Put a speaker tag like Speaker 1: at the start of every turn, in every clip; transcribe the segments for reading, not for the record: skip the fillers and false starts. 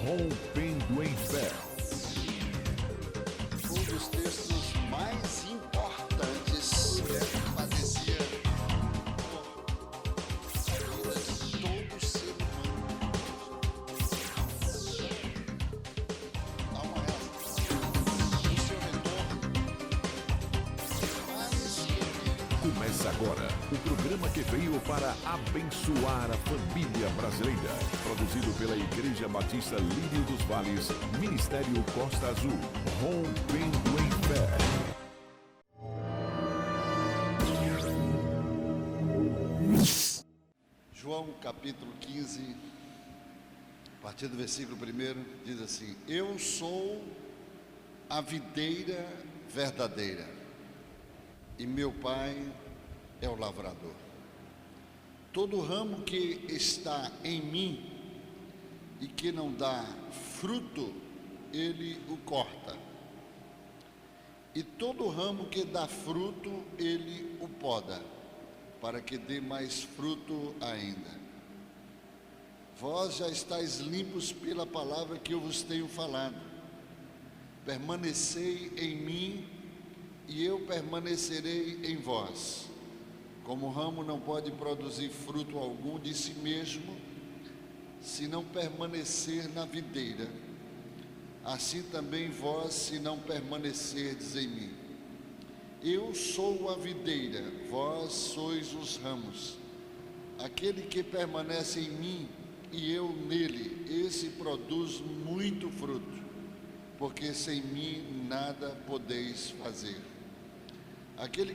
Speaker 1: Rompendo em Fé.
Speaker 2: Um dos textos mais importantes que padecia a vida de todo ser humano. Há uma relação no seu retorno, mas
Speaker 1: Começa agora o programa que veio para abençoar a família brasileira. Produzido pela Igreja Batista Lírio dos Vales, Ministério Costa Azul. Rompendo em Fé.
Speaker 2: João capítulo 15, a partir do versículo 1, diz assim: Eu sou a videira verdadeira, e meu Pai é o lavrador. Todo ramo que está em mim e que não dá fruto, ele o corta. E todo ramo que dá fruto, ele o poda, para que dê mais fruto ainda. Vós já estáis limpos pela palavra que eu vos tenho falado. Permanecei em mim e eu permanecerei em vós. Como o ramo não pode produzir fruto algum de si mesmo, se não permanecer na videira, assim também vós, se não permanecerdes em mim. Eu sou a videira, vós sois os ramos. Aquele que permanece em mim e eu nele, esse produz muito fruto, porque sem mim nada podeis fazer. Aquele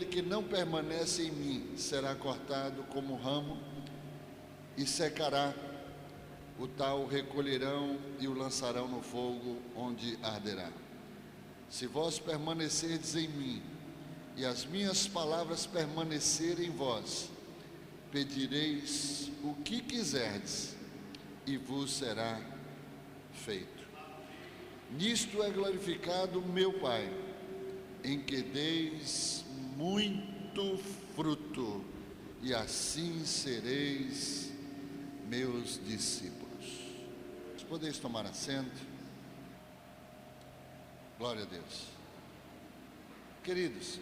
Speaker 2: que não permanece em mim será cortado como ramo e secará. O tal recolherão e o lançarão no fogo, onde arderá. Se vós permanecerdes em mim e as minhas palavras permanecerem em vós, pedireis o que quiserdes e vos será feito. Nisto é glorificado meu Pai, em que deis muito fruto, e assim sereis meus discípulos. Vocês podeis tomar assento? Glória a Deus. Queridos,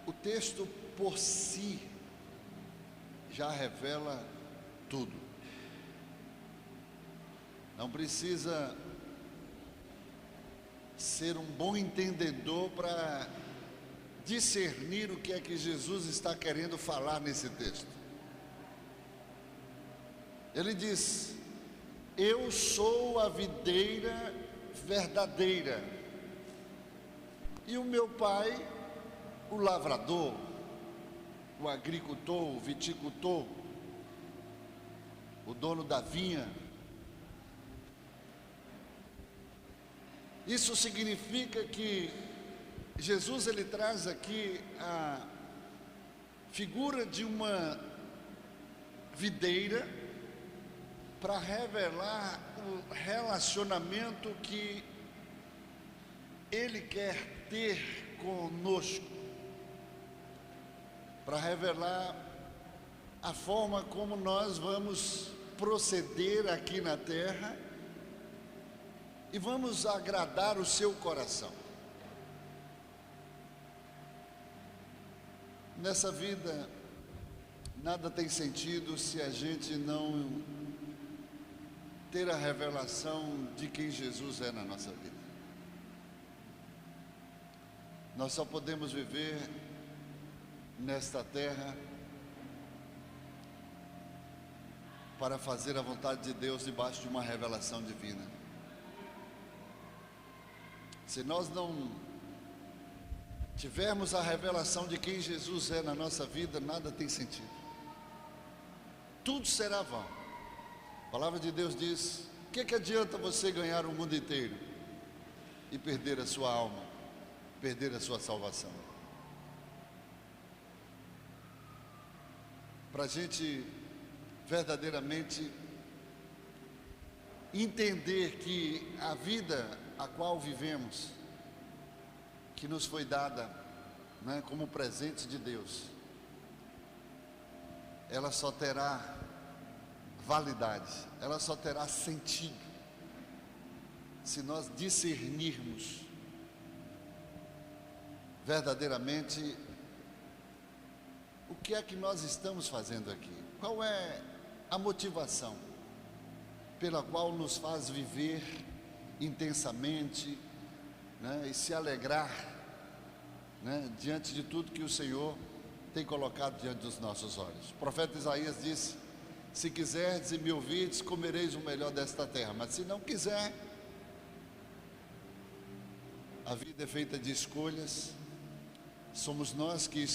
Speaker 2: o texto por si já revela tudo. Não precisa ser um bom entendedor para discernir o que é que Jesus está querendo falar nesse texto. Ele diz: eu sou a videira verdadeira, e o meu Pai, o lavrador, o agricultor, o viticultor, o dono da vinha. Isso significa que Jesus, ele traz aqui a figura de uma videira para revelar o relacionamento que ele quer ter conosco, para revelar a forma como nós vamos proceder aqui na terra e vamos agradar o seu coração. Nessa vida, nada tem sentido se a gente não ter a revelação de quem Jesus é na nossa vida. Nós só podemos viver nesta terra para fazer a vontade de Deus debaixo de uma revelação divina. Se nós não tivermos a revelação de quem Jesus é na nossa vida, nada tem sentido. Tudo será vão. A palavra de Deus diz: o que adianta você ganhar o mundo inteiro e perder a sua alma, perder a sua salvação? Para a gente verdadeiramente entender que a vida a qual vivemos, que nos foi dada, né, como presente de Deus, ela só terá validade, ela só terá sentido se nós discernirmos verdadeiramente o que é que nós estamos fazendo aqui, qual é a motivação pela qual nos faz viver intensamente, né, e se alegrar, né, diante de tudo que o Senhor tem colocado diante dos nossos olhos. O profeta Isaías disse: se quiserdes e me ouvirdes, comereis o melhor desta terra, mas se não quiser, a vida é feita de escolhas, somos nós que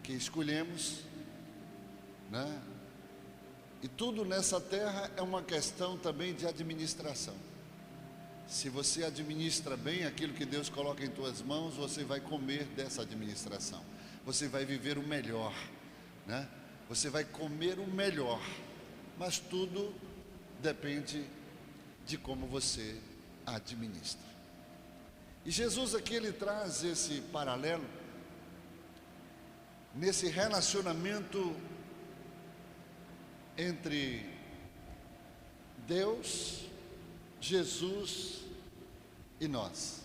Speaker 2: escolhemos, né? E tudo nessa terra é uma questão também de administração. Se você administra bem aquilo que Deus coloca em tuas mãos, você vai comer dessa administração, você vai viver o melhor, né? Você vai comer o melhor, mas tudo depende de como você administra. E Jesus aqui ele traz esse paralelo nesse relacionamento entre Deus, Jesus e nós.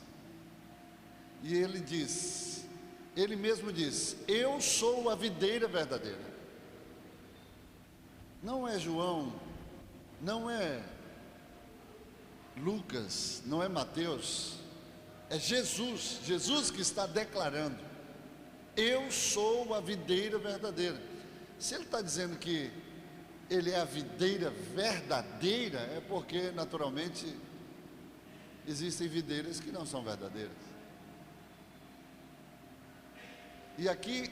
Speaker 2: E ele diz, ele mesmo diz: eu sou a videira verdadeira. Não é João, não é Lucas, não é Mateus, é Jesus, Jesus que está declarando: eu sou a videira verdadeira. Se ele está dizendo que ele é a videira verdadeira, é porque naturalmente existem videiras que não são verdadeiras. E aqui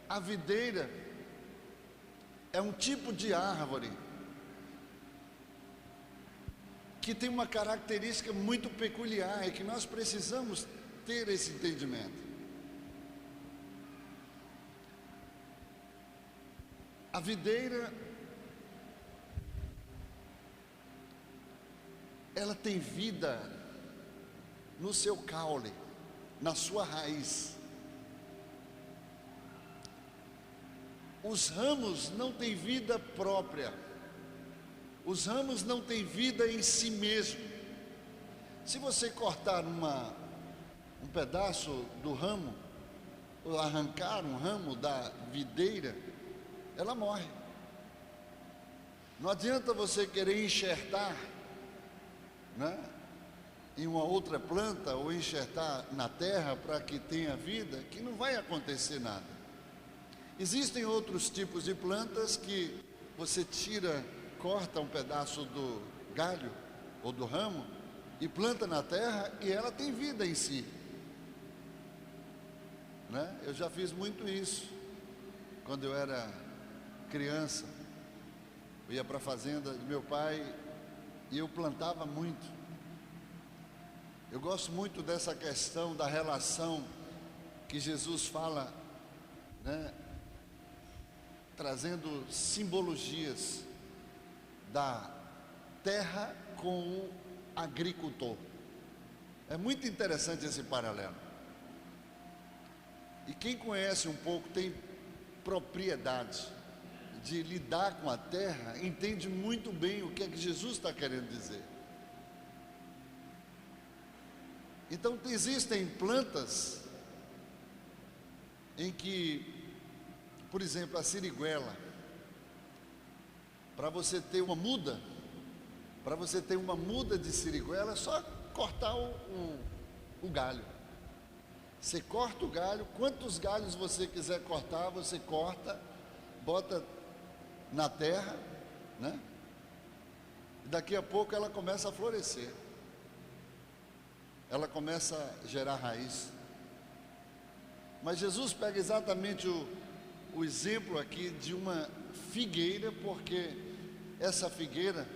Speaker 2: a videira é um tipo de árvore que tem uma característica muito peculiar e que nós precisamos ter esse entendimento. A videira, ela tem vida no seu caule, na sua raiz. Os ramos não têm vida própria, os ramos não têm vida em si mesmo. Se você cortar um pedaço do ramo, ou arrancar um ramo da videira, ela morre. Não adianta você querer enxertar, né, em uma outra planta ou enxertar na terra para que tenha vida, que não vai acontecer nada. Existem outros tipos de plantas que você corta um pedaço do galho ou do ramo e planta na terra e ela tem vida em si, né? Eu já fiz muito isso quando eu era criança. Eu ia para a fazenda do meu pai e eu plantava muito. Eu gosto muito dessa questão da relação que Jesus fala, né, trazendo simbologias da terra com o agricultor. É muito interessante esse paralelo. E quem conhece um pouco, tem propriedade de lidar com a terra, entende muito bem o que é que Jesus está querendo dizer. Então existem plantas em que, por exemplo, a siriguela, para você ter uma muda de siriguela, é só cortar o galho. Você corta o galho, quantos galhos você quiser cortar, você corta, bota na terra, né? E daqui a pouco ela começa a florescer, ela começa a gerar raiz. Mas Jesus pega exatamente o exemplo aqui de uma figueira, porque essa figueira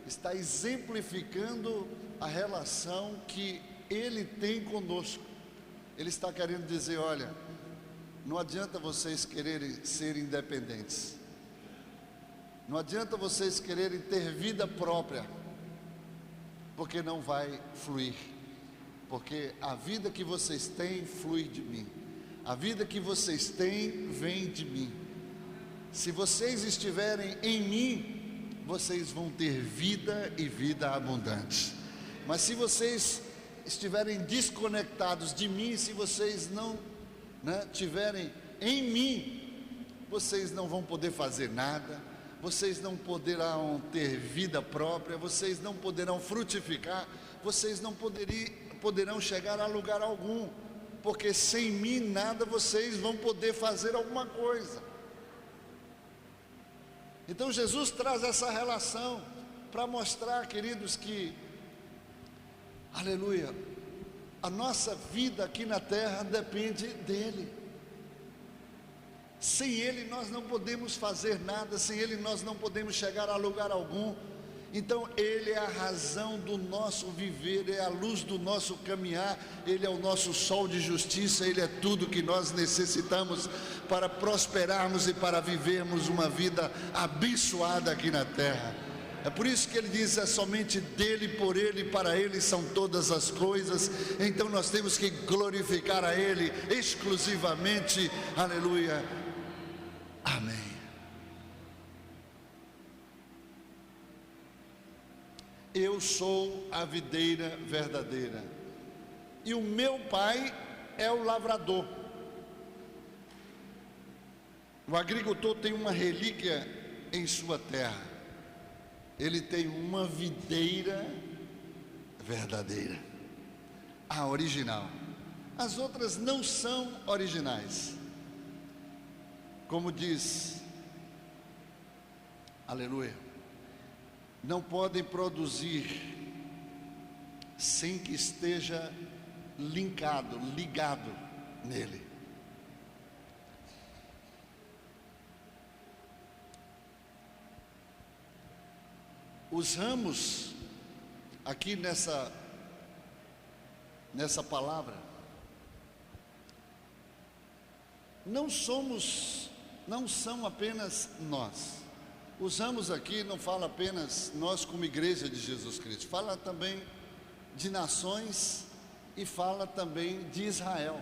Speaker 2: está exemplificando a relação que Ele tem conosco. Ele está querendo dizer: olha, não adianta vocês quererem ser independentes, não adianta vocês quererem ter vida própria, porque não vai fluir, porque a vida que vocês têm flui de mim, a vida que vocês têm vem de mim. Se vocês estiverem em mim, vocês vão ter vida e vida abundante. Mas se vocês estiverem desconectados de mim, se vocês não tiverem em mim, vocês não vão poder fazer nada, vocês não poderão ter vida própria, vocês não poderão frutificar, vocês não poderão chegar a lugar algum, porque sem mim nada vocês vão poder fazer alguma coisa. Então Jesus traz essa relação para mostrar, queridos, que, aleluia, a nossa vida aqui na terra depende dele. Sem ele nós não podemos fazer nada, sem ele nós não podemos chegar a lugar algum. Então ele é a razão do nosso viver, é a luz do nosso caminhar, ele é o nosso sol de justiça, ele é tudo que nós necessitamos para prosperarmos e para vivermos uma vida abençoada aqui na terra. É por isso que ele diz: é somente dele, por ele e para ele são todas as coisas. Então nós temos que glorificar a ele exclusivamente, aleluia, amém. Eu sou a videira verdadeira, e o meu pai é o lavrador. O agricultor tem uma relíquia em sua terra, ele tem uma videira verdadeira, a original. As outras não são originais, como diz, aleluia, não podem produzir sem que esteja ligado nele. Os ramos, aqui nessa palavra, não são apenas nós. Os ramos aqui não fala apenas nós como igreja de Jesus Cristo, fala também de nações e fala também de Israel.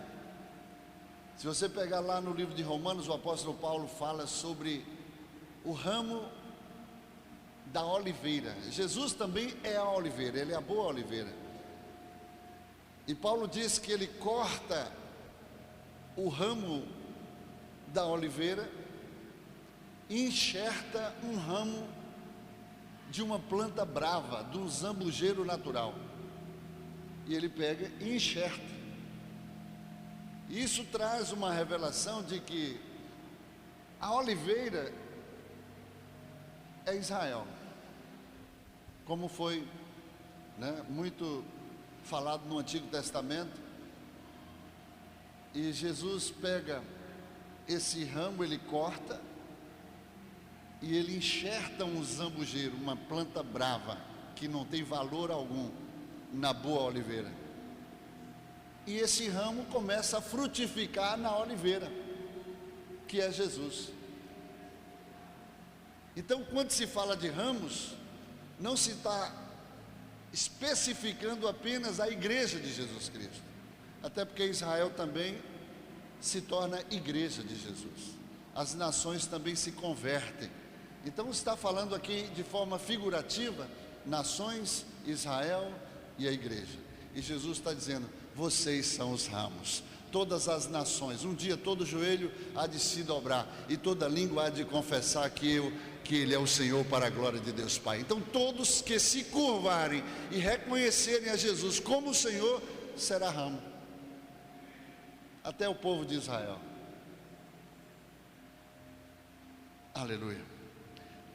Speaker 2: Se você pegar lá no livro de Romanos, o apóstolo Paulo fala sobre o ramo da oliveira. Jesus também é a oliveira, ele é a boa oliveira. E Paulo diz que ele corta o ramo da oliveira e enxerta um ramo de uma planta brava, de um zambujeiro natural. E ele pega e enxerta. Isso traz uma revelação de que a oliveira é Israel, como foi muito falado no Antigo Testamento. E Jesus pega esse ramo, ele corta e ele enxerta um zambujeiro, uma planta brava que não tem valor algum na boa oliveira, e esse ramo começa a frutificar na oliveira, que é Jesus. Então, quando se fala de ramos, não se está especificando apenas a igreja de Jesus Cristo, até porque Israel também se torna igreja de Jesus, as nações também se convertem. Então está falando aqui de forma figurativa, nações, Israel e a igreja. E Jesus está dizendo: vocês são os ramos. Todas as nações, um dia todo joelho há de se dobrar e toda língua há de confessar que Ele é o Senhor, para a glória de Deus Pai. Então todos que se curvarem e reconhecerem a Jesus como o Senhor, será ramo. Até o povo de Israel. Aleluia.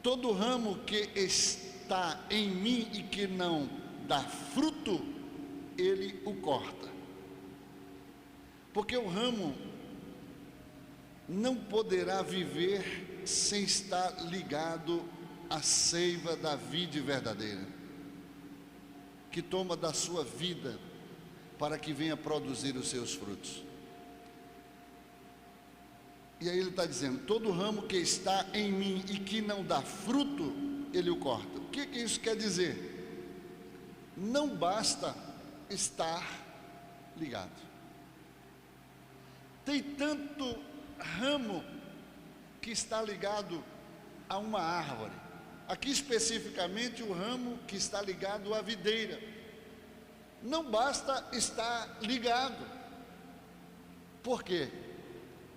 Speaker 2: Todo ramo que está em mim e que não dá fruto, ele o corta. Porque o ramo não poderá viver sem estar ligado à seiva da vide verdadeira, que toma da sua vida para que venha produzir os seus frutos. E aí ele está dizendo: todo ramo que está em mim e que não dá fruto, ele o corta. O que isso quer dizer? Não basta estar ligado. Tem tanto ramo que está ligado a uma árvore. Aqui especificamente o ramo que está ligado à videira. Não basta estar ligado. Por quê?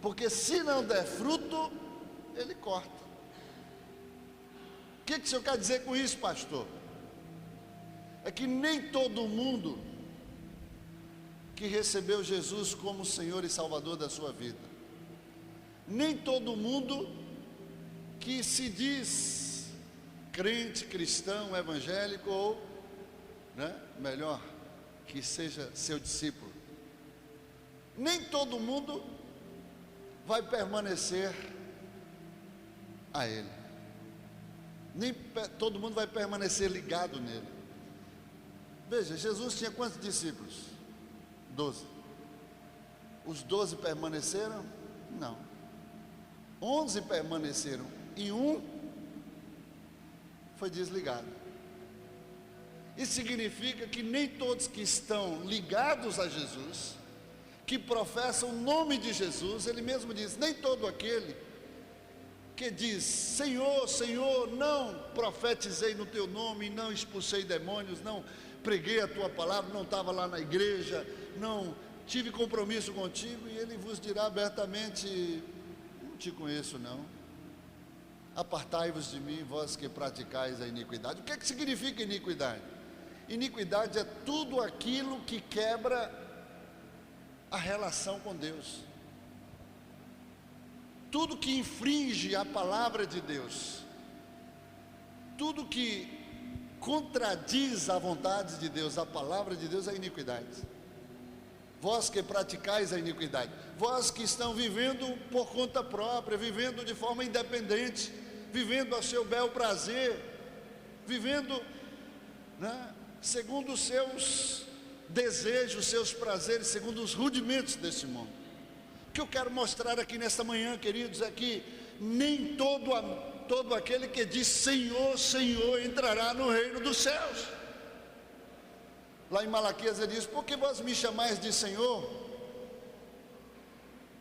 Speaker 2: Porque se não der fruto, ele corta. O que o senhor quer dizer com isso, pastor? É que nem todo mundo que recebeu Jesus como Senhor e Salvador da sua vida, nem todo mundo que se diz crente, cristão, evangélico ou, melhor, que seja seu discípulo, nem todo mundo vai permanecer a Ele, nem todo mundo vai permanecer ligado nele. Veja, Jesus tinha quantos discípulos? 12. Os 12 permaneceram? Não. 11 permaneceram e um foi desligado. Isso significa que nem todos que estão ligados a Jesus, que professam o nome de Jesus, ele mesmo diz, nem todo aquele que diz, Senhor, Senhor, não profetizei no teu nome, não expulsei demônios, não preguei a tua palavra, não estava lá na igreja, não tive compromisso contigo, e ele vos dirá abertamente, não te conheço não, apartai-vos de mim, vós que praticais a iniquidade. O que é que significa iniquidade? Iniquidade é tudo aquilo que quebra a relação com Deus, tudo que infringe a palavra de Deus, tudo que contradiz a vontade de Deus, a palavra de Deus, é iniquidade. Vós que praticais a iniquidade, vós que estão vivendo por conta própria, vivendo de forma independente, vivendo a seu bel prazer, vivendo segundo os seus desejos, seus prazeres, segundo os rudimentos desse mundo. O que eu quero mostrar aqui nesta manhã, queridos, é que nem todo aquele que diz Senhor, Senhor, entrará no reino dos céus. Lá em Malaquias ele diz, por que vós me chamais de Senhor,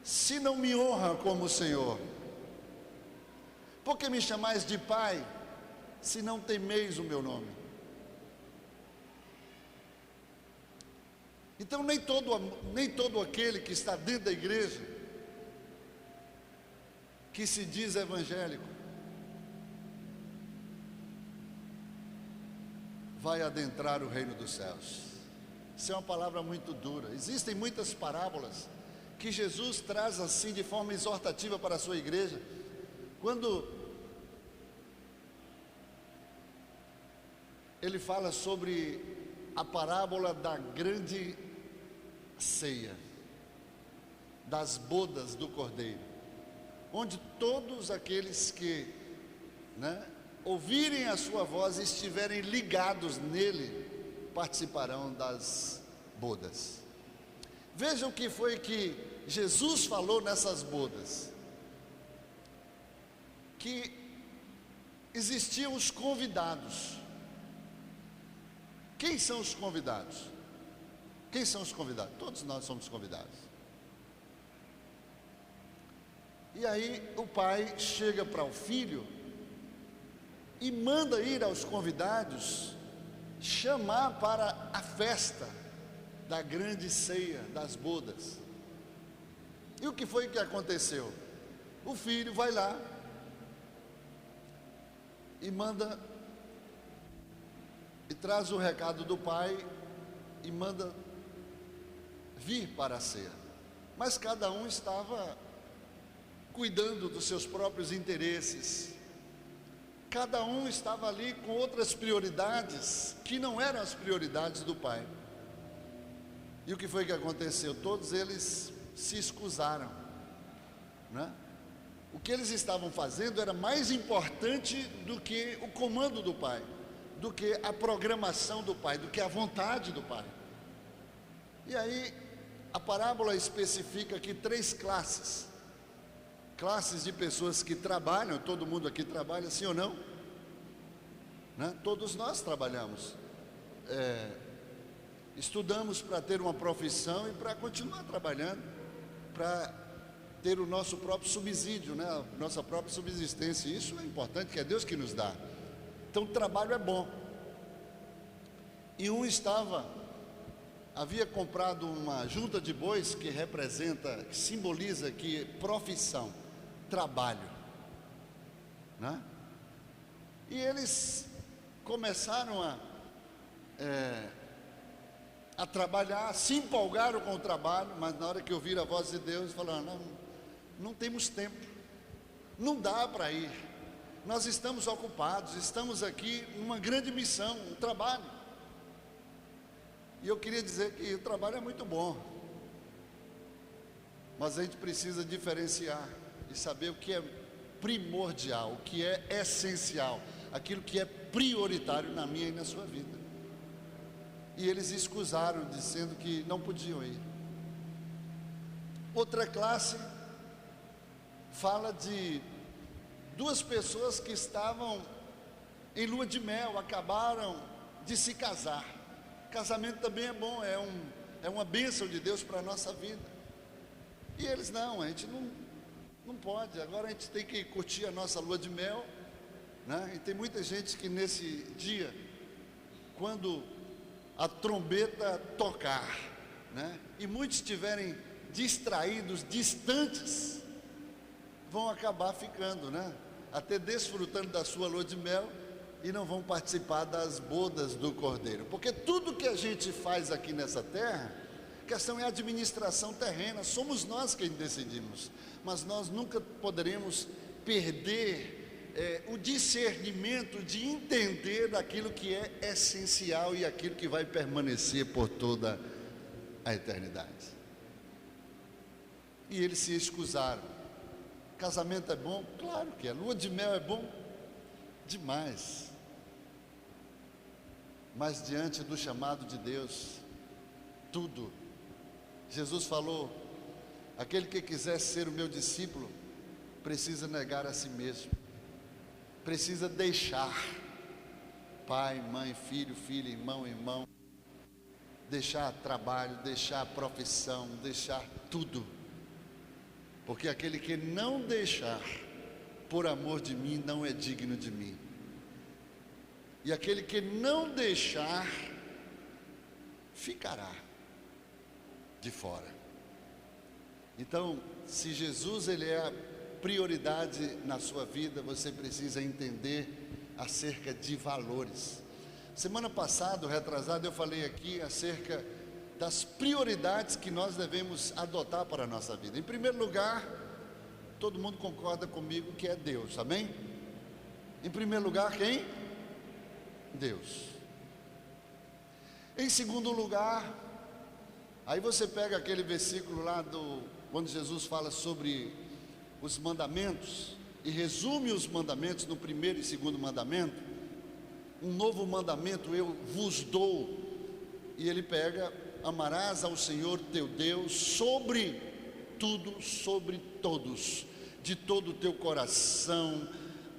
Speaker 2: se não me honra como Senhor? Por que me chamais de Pai, se não temeis o meu nome? Então nem todo aquele que está dentro da igreja, que se diz evangélico, vai adentrar o reino dos céus. Isso é uma palavra muito dura. Existem muitas parábolas que Jesus traz assim de forma exortativa para a sua igreja. Quando ele fala sobre a parábola da grande ceia, das bodas do Cordeiro, onde todos aqueles que ouvirem a sua voz e estiverem ligados nele, participarão das bodas. Veja o que foi que Jesus falou nessas bodas, que existiam os convidados. Quem são os convidados? Quem são os convidados? Todos nós somos convidados. E aí o pai chega para o filho e manda ir aos convidados, chamar para a festa da grande ceia, das bodas. E o que foi que aconteceu? O filho vai lá e manda, e traz o recado do pai, e manda vir para a ceia. Mas cada um estava cuidando dos seus próprios interesses, cada um estava ali com outras prioridades, que não eram as prioridades do pai. E o que foi que aconteceu? Todos eles se escusaram, O que eles estavam fazendo era mais importante do que o comando do pai, do que a programação do pai, do que a vontade do pai. E aí a parábola especifica aqui 3 classes de pessoas que trabalham. Todo mundo aqui trabalha, sim ou não? Todos nós trabalhamos, estudamos para ter uma profissão e para continuar trabalhando, para ter o nosso próprio subsídio, né? A nossa própria subsistência. Isso é importante, que é Deus que nos dá. Então o trabalho é bom. E havia comprado uma junta de bois que simboliza que profissão, trabalho, né? E eles começaram a trabalhar, se empolgaram com o trabalho, mas na hora que ouviram a voz de Deus, falaram: não temos tempo, não dá para ir, nós estamos ocupados, estamos aqui numa grande missão, um trabalho. E eu queria dizer que o trabalho é muito bom, mas a gente precisa diferenciar e saber o que é primordial, o que é essencial, aquilo que é prioritário na minha e na sua vida. E eles escusaram, dizendo que não podiam ir. Outra classe fala de duas pessoas que estavam em lua de mel, acabaram de se casar. Casamento também é bom, é uma bênção de Deus para a nossa vida. E eles: não, a gente não pode, agora a gente tem que curtir a nossa lua de mel, né? E tem muita gente que nesse dia, quando a trombeta tocar, né, e muitos estiverem distraídos, distantes, vão acabar ficando, né, até desfrutando da sua lua de mel, e não vão participar das bodas do Cordeiro. Porque tudo que a gente faz aqui nessa terra, a questão é a administração terrena, somos nós quem decidimos, mas nós nunca poderemos perder o discernimento de entender aquilo que é essencial e aquilo que vai permanecer por toda a eternidade. E eles se excusaram. Casamento é bom? Claro que é. Lua de mel é bom? Demais. Mas diante do chamado de Deus, tudo. Jesus falou: aquele que quiser ser o meu discípulo, precisa negar a si mesmo, precisa deixar pai, mãe, filho, filha, irmão, deixar trabalho, deixar profissão, deixar tudo, porque aquele que não deixar por amor de mim não é digno de mim, e aquele que não deixar ficará de fora. Então, se Jesus ele é a prioridade na sua vida, você precisa entender acerca de valores. Semana passada, retrasada, eu falei aqui acerca das prioridades que nós devemos adotar para a nossa vida. Em primeiro lugar, todo mundo concorda comigo que é Deus, amém? Em primeiro lugar, quem? Deus. Em segundo lugar, aí você pega aquele versículo lá quando Jesus fala sobre os mandamentos, e resume os mandamentos no primeiro e segundo mandamento. Um novo mandamento eu vos dou, e ele pega: amarás ao Senhor teu Deus sobre tudo, sobre todos, de todo o teu coração,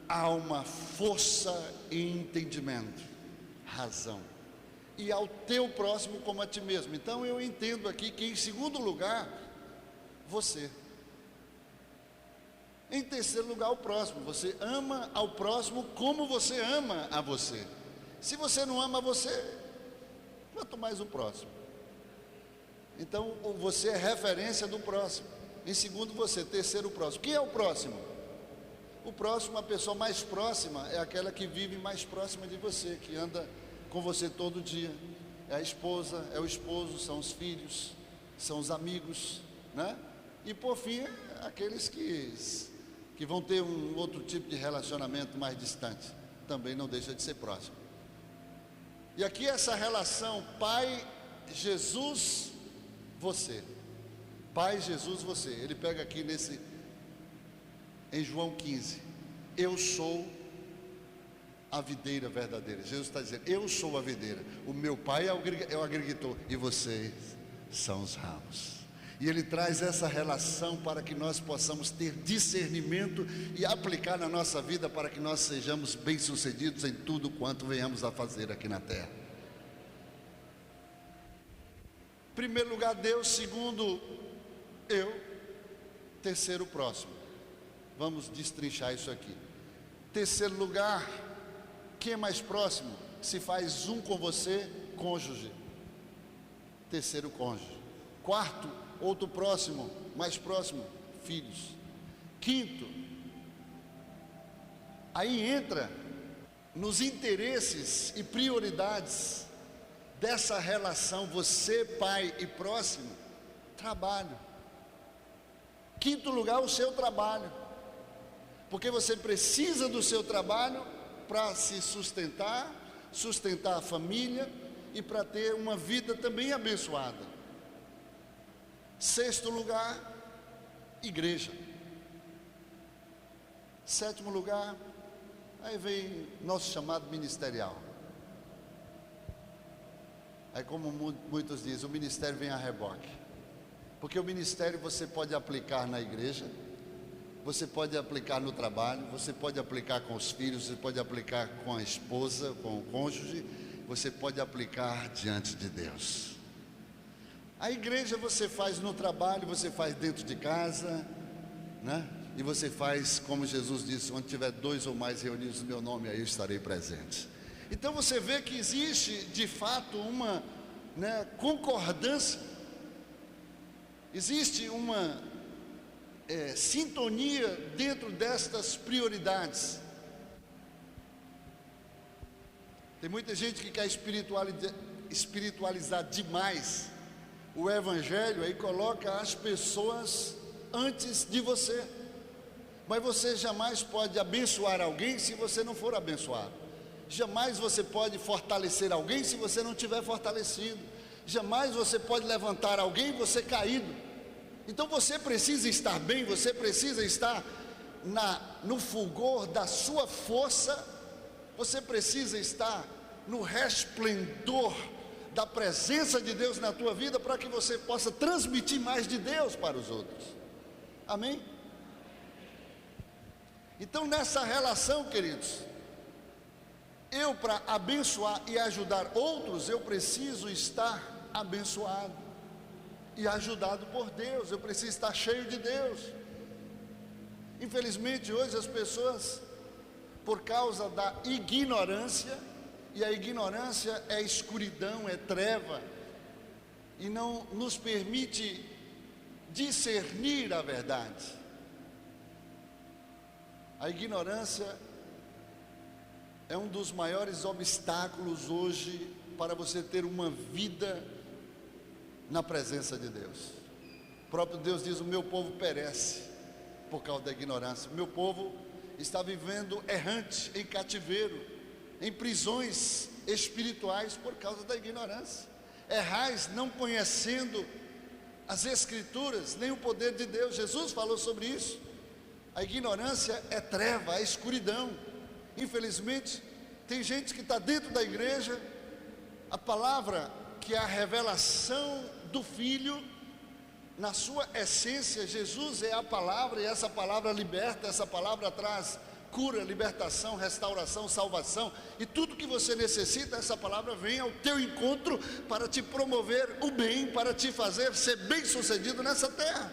Speaker 2: alma, força e entendimento, razão, e ao teu próximo como a ti mesmo. Então eu entendo aqui que em segundo lugar, você. Em terceiro lugar, o próximo. Você ama ao próximo como você ama a você. Se você não ama você, quanto mais o próximo. Então você é referência do próximo. Em segundo você, terceiro o próximo. Quem é o próximo? O próximo, a pessoa mais próxima, é aquela que vive mais próxima de você, que anda com você todo dia. É a esposa, é o esposo, são os filhos, são os amigos, né? E por fim, aqueles que vão ter um outro tipo de relacionamento mais distante, também não deixa de ser próximo. E aqui essa relação Pai, Jesus, você. Pai, Jesus, você. Ele pega aqui em João 15, eu sou a videira verdadeira. Jesus está dizendo: eu sou a videira, o meu pai é o agricultor e vocês são os ramos. E ele traz essa relação para que nós possamos ter discernimento e aplicar na nossa vida, para que nós sejamos bem-sucedidos em tudo quanto venhamos a fazer aqui na terra. Em primeiro lugar, Deus. Segundo, eu. Terceiro, próximo. Vamos destrinchar isso aqui. Terceiro lugar, quem é mais próximo? Se faz um com você, cônjuge. Terceiro, cônjuge. Quarto, outro próximo, mais próximo, filhos. Quinto, aí entra nos interesses e prioridades dessa relação, você, pai e próximo, trabalho. Quinto lugar, o seu trabalho, porque você precisa do seu trabalho para se sustentar a família e para ter uma vida também abençoada. Sexto lugar, igreja. Sétimo lugar, aí vem nosso chamado ministerial. Aí, como muitos dizem, o ministério vem a reboque, porque o ministério você pode aplicar na igreja, você pode aplicar no trabalho, você pode aplicar com os filhos, você pode aplicar com a esposa, com o cônjuge, você pode aplicar diante de Deus. A igreja você faz no trabalho, você faz dentro de casa, né? E você faz, como Jesus disse, onde tiver 2 ou mais reunidos no meu nome, aí eu estarei presente. Então você vê que existe de fato uma, concordância, existe uma sintonia dentro destas prioridades. Tem muita gente que quer espiritualizar demais o evangelho, aí coloca as pessoas antes de você. Mas você jamais pode abençoar alguém se você não for abençoado. Jamais você pode fortalecer alguém se você não tiver fortalecido. Jamais você pode levantar alguém você caído. Então você precisa estar bem, você precisa estar no fulgor da sua força, você precisa estar no resplendor da presença de Deus na tua vida, para que você possa transmitir mais de Deus para os outros. Amém? Então, nessa relação, queridos, eu, para abençoar e ajudar outros, eu preciso estar abençoado e ajudado por Deus, eu preciso estar cheio de Deus. Infelizmente hoje as pessoas, por causa da ignorância, e a ignorância é escuridão, é treva, e não nos permite discernir a verdade. A ignorância é um dos maiores obstáculos hoje para você ter uma vida na presença de Deus. O próprio Deus diz: o meu povo perece por causa da ignorância. O meu povo está vivendo errante, em cativeiro, em prisões espirituais por causa da ignorância. Errais não conhecendo as Escrituras, nem o poder de Deus. Jesus falou sobre isso. A ignorância é treva, é escuridão. Infelizmente, tem gente que está dentro da igreja, a palavra que é a revelação do Filho, na sua essência, Jesus é a palavra, e essa palavra liberta, essa palavra traz cura, libertação, restauração, salvação, e tudo que você necessita, essa palavra vem ao teu encontro para te promover o bem, para te fazer ser bem sucedido nessa terra.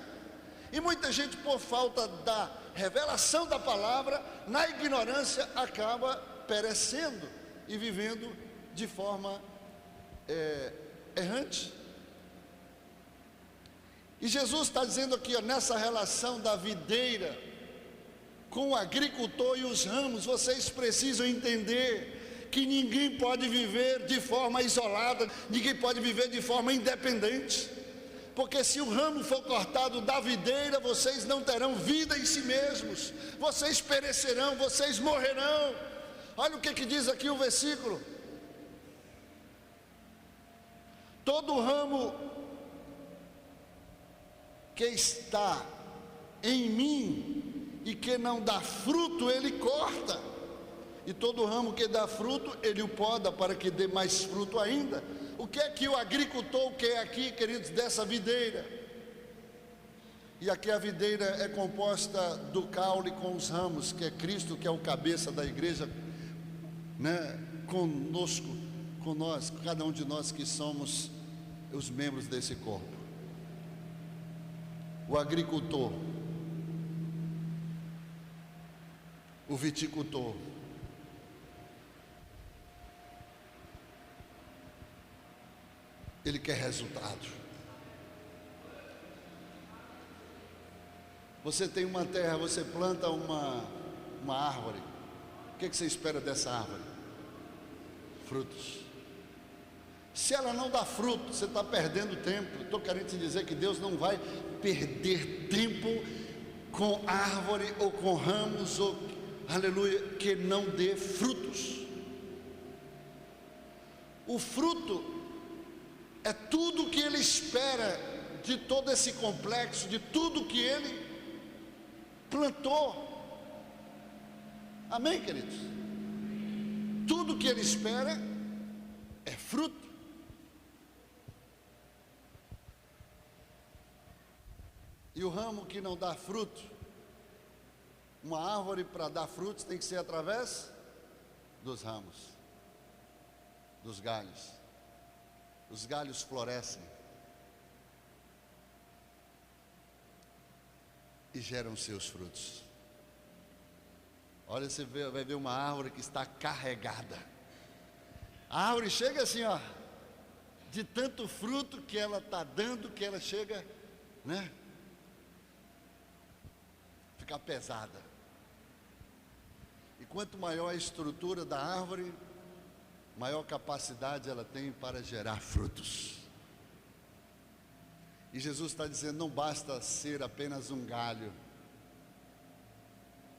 Speaker 2: E muita gente, por falta da revelação da palavra, na ignorância, acaba perecendo e vivendo de forma errante. E Jesus está dizendo aqui, nessa relação da videira com o agricultor e os ramos, vocês precisam entender que ninguém pode viver de forma isolada, ninguém pode viver de forma independente, porque se o ramo for cortado da videira, vocês não terão vida em si mesmos, vocês perecerão, vocês morrerão. Olha o que diz aqui o versículo: todo ramo que está em mim e que não dá fruto, ele corta, e todo ramo que dá fruto, ele o poda para que dê mais fruto ainda. O que é que o agricultor quer aqui, queridos, dessa videira? E aqui a videira é composta do caule com os ramos, que é Cristo, que é o cabeça da igreja, conosco, com nós, cada um de nós que somos os membros desse corpo. O agricultor o viticultor. Ele quer resultado. Você tem uma terra, você planta uma árvore. O que você espera dessa árvore? Frutos. Se ela não dá fruto, você está perdendo tempo. Estou querendo te dizer que Deus não vai perder tempo com árvore ou com ramos, ou, aleluia, que não dê frutos. O fruto é tudo que ele espera de todo esse complexo, de tudo que ele plantou. Amém, queridos? Tudo que ele espera é fruto. E o ramo que não dá fruto, uma árvore para dar frutos tem que ser através dos ramos, dos galhos. Os galhos florescem e geram seus frutos. Olha, você vai ver uma árvore que está carregada. A árvore chega assim, ó, de tanto fruto que ela está dando, que ela chega, né? Ficar pesada. E quanto maior a estrutura da árvore, maior capacidade ela tem para gerar frutos. E Jesus está dizendo, não basta ser apenas um galho,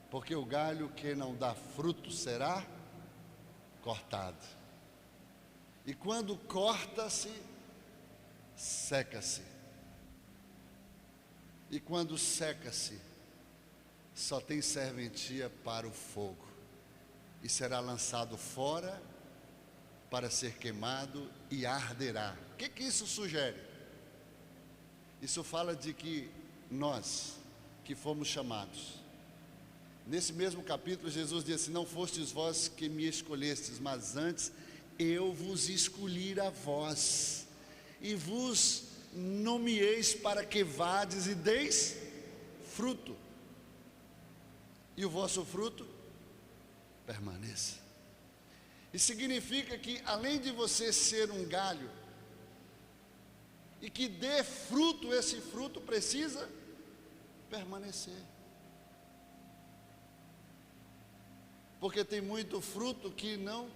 Speaker 2: porque o galho que não dá fruto será cortado. E quando corta-se, seca-se. E quando seca-se, só tem serventia para o fogo. E será lançado fora para ser queimado e arderá. O que isso sugere? Isso fala de que nós, que fomos chamados, nesse mesmo capítulo Jesus disse, não fostes vós que me escolhestes, mas antes eu vos escolhi a vós, e vos nomeeis para que vades e deis fruto, e o vosso fruto permaneça. E significa que além de você ser um galho, e que dê fruto, esse fruto precisa permanecer. Porque tem muito fruto que não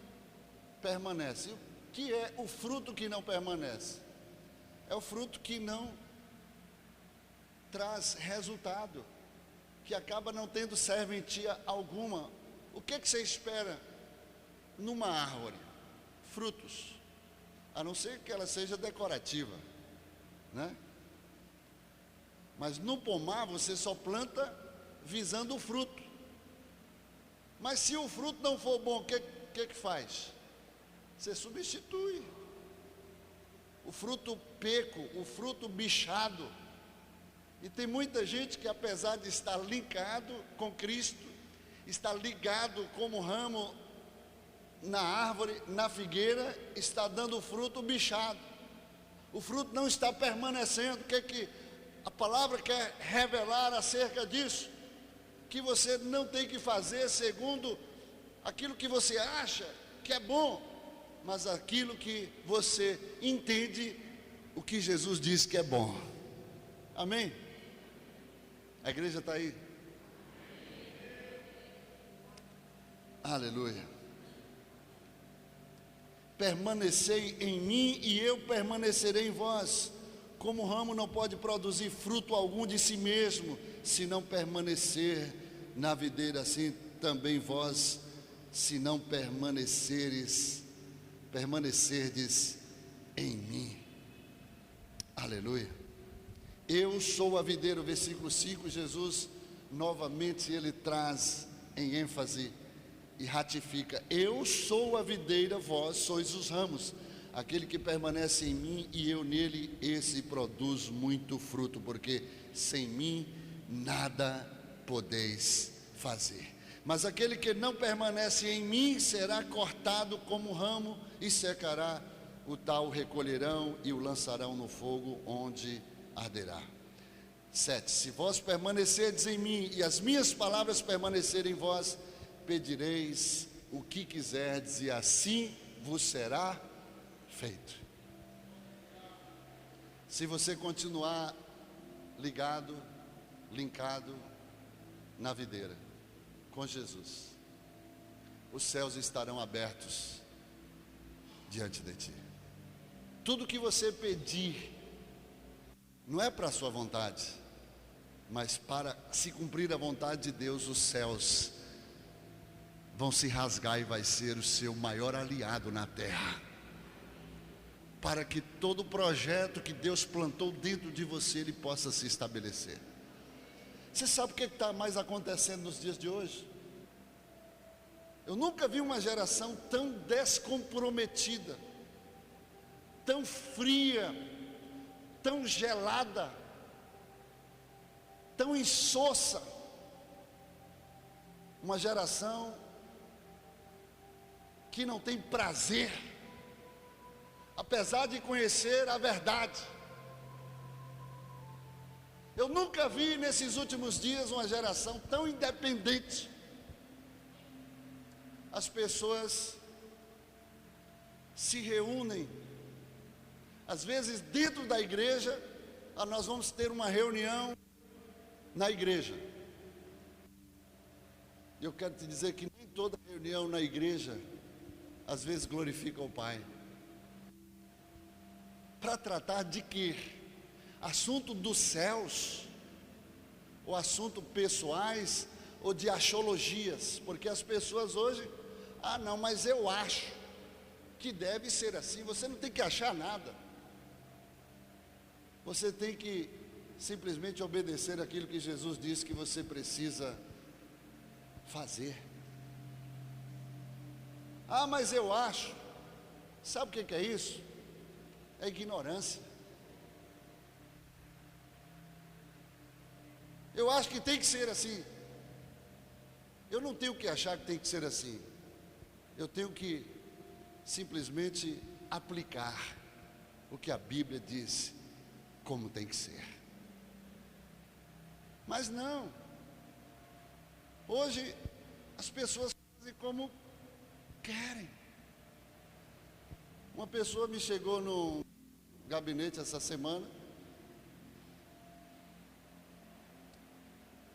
Speaker 2: permanece. O que é o fruto que não permanece? É o fruto que não traz resultado, que acaba não tendo serventia alguma. O que você espera numa árvore? Frutos, a não ser que ela seja decorativa, né? Mas no pomar você só planta visando o fruto. Mas se o fruto não for bom, o que faz? Você substitui o fruto peco, o fruto bichado. E tem muita gente que, apesar de estar linkado com Cristo, está ligado como ramo na árvore, na figueira, está dando fruto bichado. O fruto não está permanecendo. O que a palavra quer revelar acerca disso? Que você não tem que fazer segundo aquilo que você acha que é bom, mas aquilo que você entende, o que Jesus diz que é bom. Amém? A igreja está aí? Aleluia. Permanecei em mim e eu permanecerei em vós. Como o ramo não pode produzir fruto algum de si mesmo, se não permanecer na videira, assim também vós, se não permanecerdes em mim. Aleluia. Eu sou a videira, versículo 5, Jesus novamente ele traz em ênfase e ratifica, eu sou a videira, vós sois os ramos. Aquele que permanece em mim e eu nele, esse produz muito fruto, porque sem mim nada podeis fazer. Mas aquele que não permanece em mim será cortado como ramo e secará, o tal recolherão e o lançarão no fogo, onde arderá. 7. Se vós permanecerdes em mim e as minhas palavras permanecerem em vós, pedireis o que quiserdes, e assim vos será feito. Se você continuar ligado, linkado na videira com Jesus, os céus estarão abertos diante de ti. Tudo que você pedir não é para a sua vontade, mas para se cumprir a vontade de Deus, os céus vão se rasgar e vai ser o seu maior aliado na terra, para que todo o projeto que Deus plantou dentro de você, ele possa se estabelecer. Você sabe o que está mais acontecendo nos dias de hoje? Eu nunca vi uma geração tão descomprometida, tão fria, tão gelada, tão insossa. Uma geração que não tem prazer, apesar de conhecer a verdade. Eu nunca vi nesses últimos dias uma geração tão independente. As pessoas se reúnem, às vezes dentro da igreja. Nós vamos ter uma reunião na igreja. Eu quero te dizer que nem toda reunião na igreja às vezes glorifica o Pai. Para tratar de quê? Assunto dos céus, ou assunto pessoais, ou de axiologias, porque as pessoas hoje, não, mas eu acho que deve ser assim. Você não tem que achar nada, você tem que simplesmente obedecer aquilo que Jesus disse que você precisa fazer. Mas eu acho. Sabe o que é isso? É ignorância. Eu acho que tem que ser assim. Eu não tenho que achar que tem que ser assim. Eu tenho que simplesmente aplicar o que a Bíblia diz como tem que ser. Mas não. Hoje as pessoas fazem como querem. Uma pessoa me chegou no gabinete essa semana,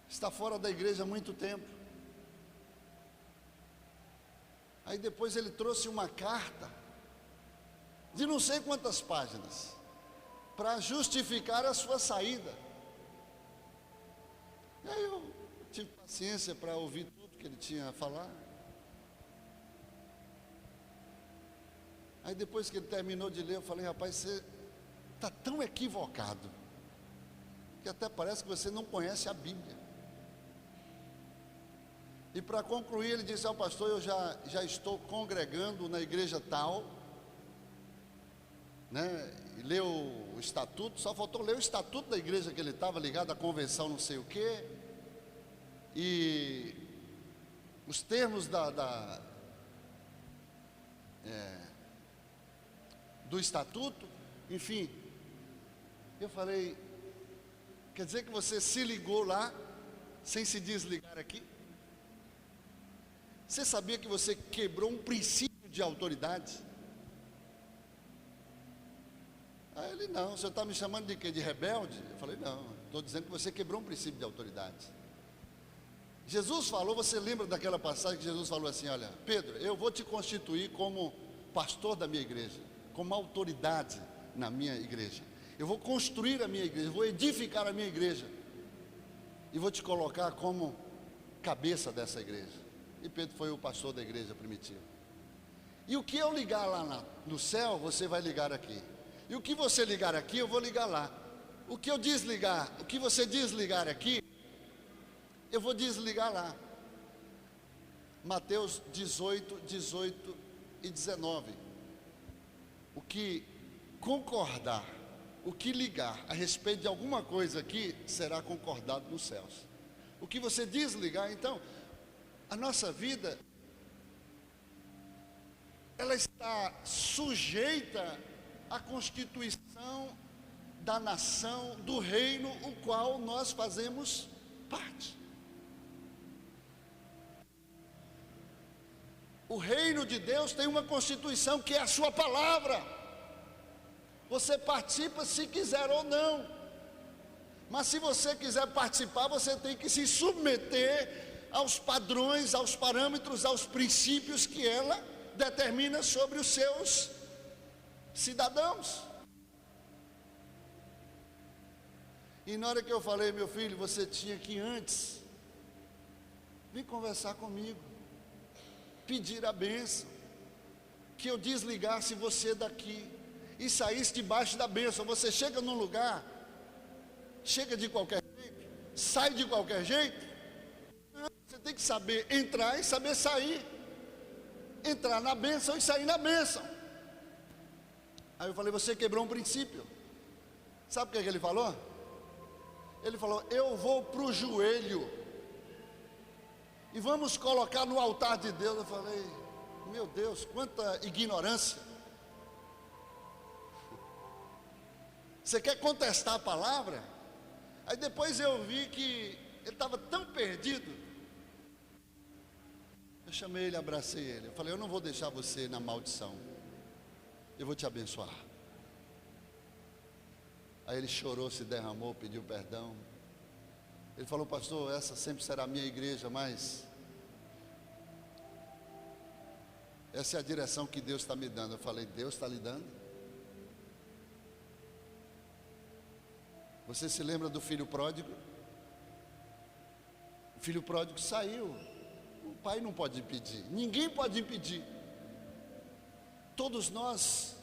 Speaker 2: está fora da igreja há muito tempo. Aí depois ele trouxe uma carta de não sei quantas páginas para justificar a sua saída. E aí eu tive paciência para ouvir tudo que ele tinha a falar. Aí depois que ele terminou de ler, eu falei: rapaz, você está tão equivocado, que até parece que você não conhece a Bíblia. E para concluir, ele disse ao pastor: eu já estou congregando na igreja tal, né? E leu o estatuto, só faltou ler o estatuto da igreja que ele estava ligado à convenção não sei o quê, e os termos do estatuto, enfim. Eu falei: quer dizer que você se ligou lá sem se desligar aqui? Você sabia que você quebrou um princípio de autoridade? Aí ele: não, você está me chamando de quê? De rebelde? Eu falei: não, estou dizendo que você quebrou um princípio de autoridade. Jesus falou, você lembra daquela passagem que Jesus falou assim: olha, Pedro, eu vou te constituir como pastor da minha igreja, como autoridade na minha igreja. Eu vou construir a minha igreja, vou edificar a minha igreja, e vou te colocar como cabeça dessa igreja. E Pedro foi o pastor da igreja primitiva. E o que eu ligar lá no céu, você vai ligar aqui. E o que você ligar aqui, eu vou ligar lá. O que eu desligar, o que você desligar aqui, eu vou desligar lá. Mateus 18, 18 e 19. O que concordar, o que ligar a respeito de alguma coisa aqui, será concordado nos céus. O que você desligar, então, a nossa vida, ela está sujeita à constituição da nação, do reino, o qual nós fazemos parte. O reino de Deus tem uma constituição que é a sua palavra. Você participa se quiser ou não. Mas se você quiser participar, você tem que se submeter aos padrões, aos parâmetros, aos princípios que ela determina sobre os seus cidadãos. E na hora que eu falei, meu filho, você tinha que antes vir conversar comigo, pedir a bênção, que eu desligasse você daqui e saísse debaixo da bênção. Você chega num lugar, chega de qualquer jeito, sai de qualquer jeito. Não, você tem que saber entrar e saber sair, entrar na bênção e sair na bênção. Aí eu falei, você quebrou um princípio. Sabe o que ele falou? Ele falou, eu vou para o joelho e vamos colocar no altar de Deus. Eu falei, meu Deus, quanta ignorância. Você quer contestar a palavra? Aí depois eu vi que ele estava tão perdido. Eu chamei ele, abracei ele. Eu falei, eu não vou deixar você na maldição, eu vou te abençoar. Aí ele chorou, se derramou, pediu perdão. Ele falou, pastor, essa sempre será a minha igreja, mas essa é a direção que Deus está me dando. Eu falei, Deus está lhe dando? Você se lembra do filho pródigo? O filho pródigo saiu. O pai não pode impedir, ninguém pode impedir. Todos nós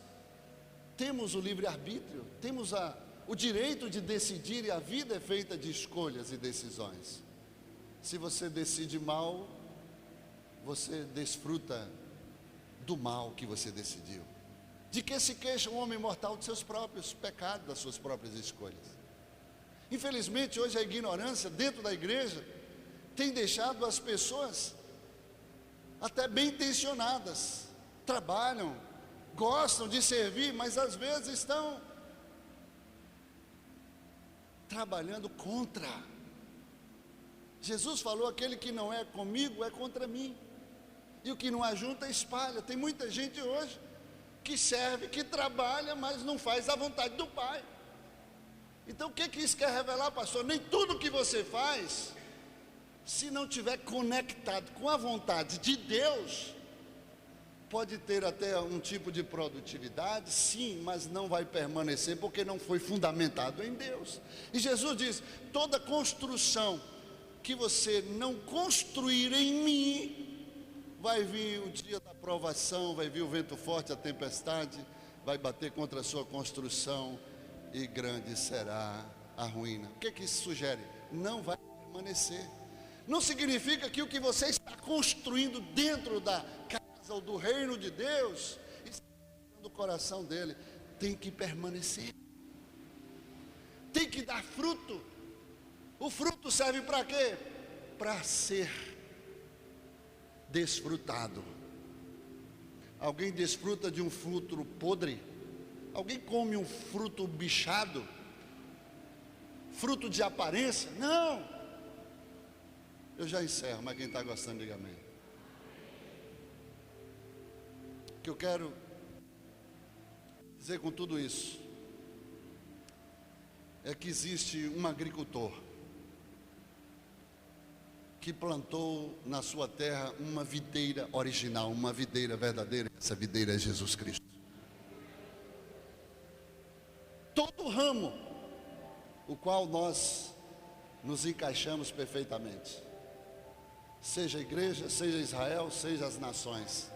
Speaker 2: temos o livre-arbítrio, temos o direito de decidir, e a vida é feita de escolhas e decisões. Se você decide mal, você desfruta do mal que você decidiu. De que se queixa um homem mortal? De seus próprios pecados, das suas próprias escolhas. Infelizmente hoje a ignorância dentro da igreja tem deixado as pessoas até bem intencionadas, trabalham, gostam de servir, mas às vezes estão trabalhando contra. Jesus falou, aquele que não é comigo é contra mim, e o que não ajunta espalha. Tem muita gente hoje que serve, que trabalha, mas não faz a vontade do Pai. Então o que isso quer revelar, pastor? Nem tudo que você faz, se não estiver conectado com a vontade de Deus, pode ter até um tipo de produtividade, sim, mas não vai permanecer, porque não foi fundamentado em Deus. E Jesus diz, toda construção que você não construir em mim, vai vir o dia da provação, vai vir o vento forte, a tempestade, vai bater contra a sua construção, e grande será a ruína. O que isso sugere? Não vai permanecer. Não significa que o que você está construindo dentro da casa ou do reino de Deus, do coração dele, tem que permanecer, tem que dar fruto. O fruto serve para quê? Para ser desfrutado. Alguém desfruta de um fruto podre? Alguém come um fruto bichado? Fruto de aparência? Não. Eu já encerro, mas quem está gostando, diga amém. O que eu quero dizer com tudo isso é que existe um agricultor que plantou na sua terra uma videira original, uma videira verdadeira. Essa videira é Jesus Cristo. Todo ramo o qual nós nos encaixamos perfeitamente, seja a igreja, seja Israel, seja as nações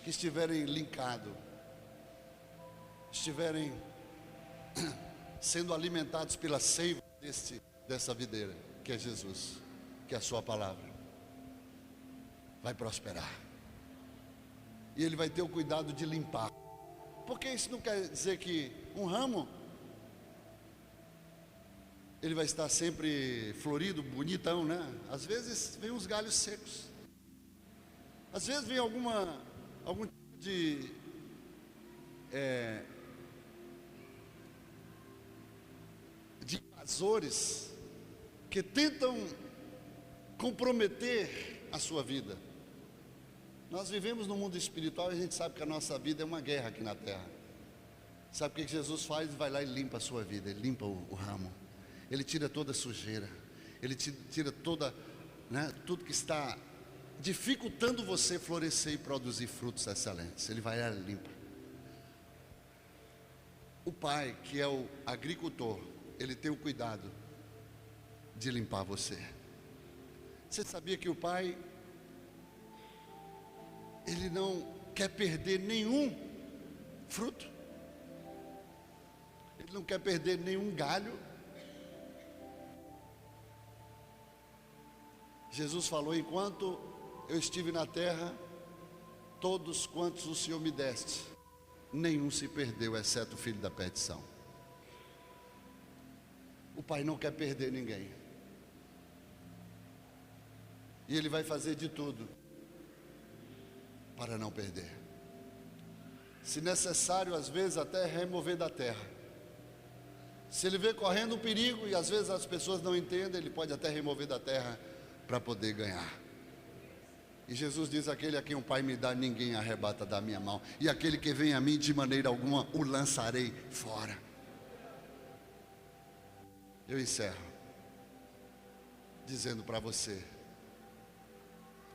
Speaker 2: que estiverem linkados, estiverem sendo alimentados pela seiva dessa videira, que é Jesus, que é a sua palavra, vai prosperar, e ele vai ter o cuidado de limpar. Porque isso não quer dizer que um ramo ele vai estar sempre florido, bonitão, né? Às vezes vem uns galhos secos, às vezes vem algum tipo de invasores que tentam comprometer a sua vida. Nós vivemos no mundo espiritual e a gente sabe que a nossa vida é uma guerra aqui na terra. Sabe o que Jesus faz? Vai lá e limpa a sua vida, Ele limpa o ramo, Ele tira toda a sujeira, Ele tira toda, tudo que está dificultando você florescer e produzir frutos excelentes. Ele vai lá e limpa. O pai, que é o agricultor, ele tem o cuidado de limpar você. Você sabia que o pai, ele não quer perder nenhum fruto? Ele não quer perder nenhum galho. Jesus falou: enquanto eu estive na terra, todos quantos o Senhor me deste, nenhum se perdeu, exceto o filho da perdição. O pai não quer perder ninguém, e ele vai fazer de tudo para não perder. Se necessário, às vezes até remover da terra. Se ele vê correndo um perigo e às vezes as pessoas não entendem, ele pode até remover da terra para poder ganhar. E Jesus diz: aquele a quem o Pai me dá, ninguém arrebata da minha mão, e aquele que vem a mim, de maneira alguma o lançarei fora. Eu encerro dizendo para você: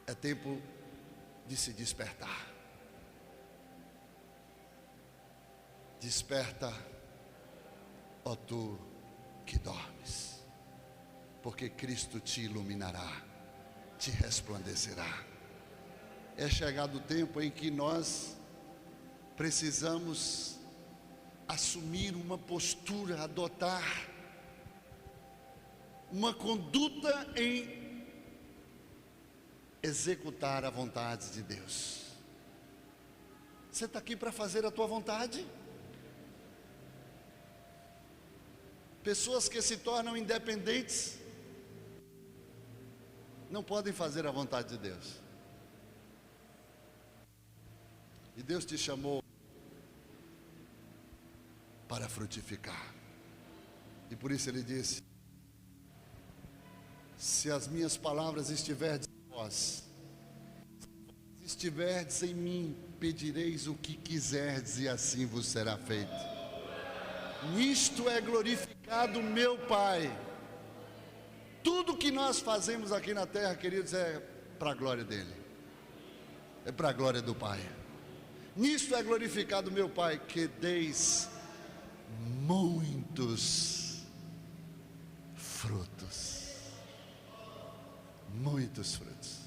Speaker 2: é tempo de se despertar. Desperta, ó tu que dormes, porque Cristo te iluminará, te resplandecerá. É chegado o tempo em que nós precisamos assumir uma postura, adotar uma conduta em executar a vontade de Deus. Você está aqui para fazer a tua vontade? Pessoas que se tornam independentes não podem fazer a vontade de Deus. E Deus te chamou para frutificar. E por isso Ele disse: se as minhas palavras estiverdes em vós, se estiverdes em mim, pedireis o que quiserdes e assim vos será feito. Nisto é glorificado meu Pai. Tudo que nós fazemos aqui na terra, queridos, é para a glória dEle, é para a glória do Pai. Nisto é glorificado meu Pai, que deis muitos frutos. Muitos frutos.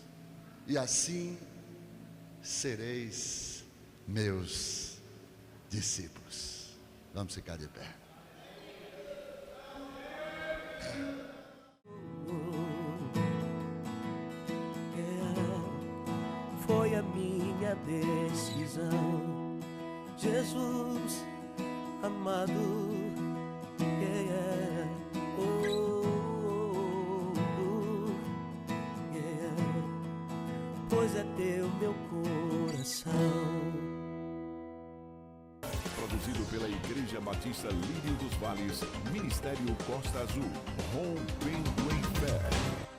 Speaker 2: E assim sereis meus discípulos. Vamos ficar de pé.
Speaker 3: Foi a minha decisão, Jesus amado, pois é teu meu coração.
Speaker 1: Produzido pela Igreja Batista Lírio dos Vales, Ministério Costa Azul, rompendo em fé.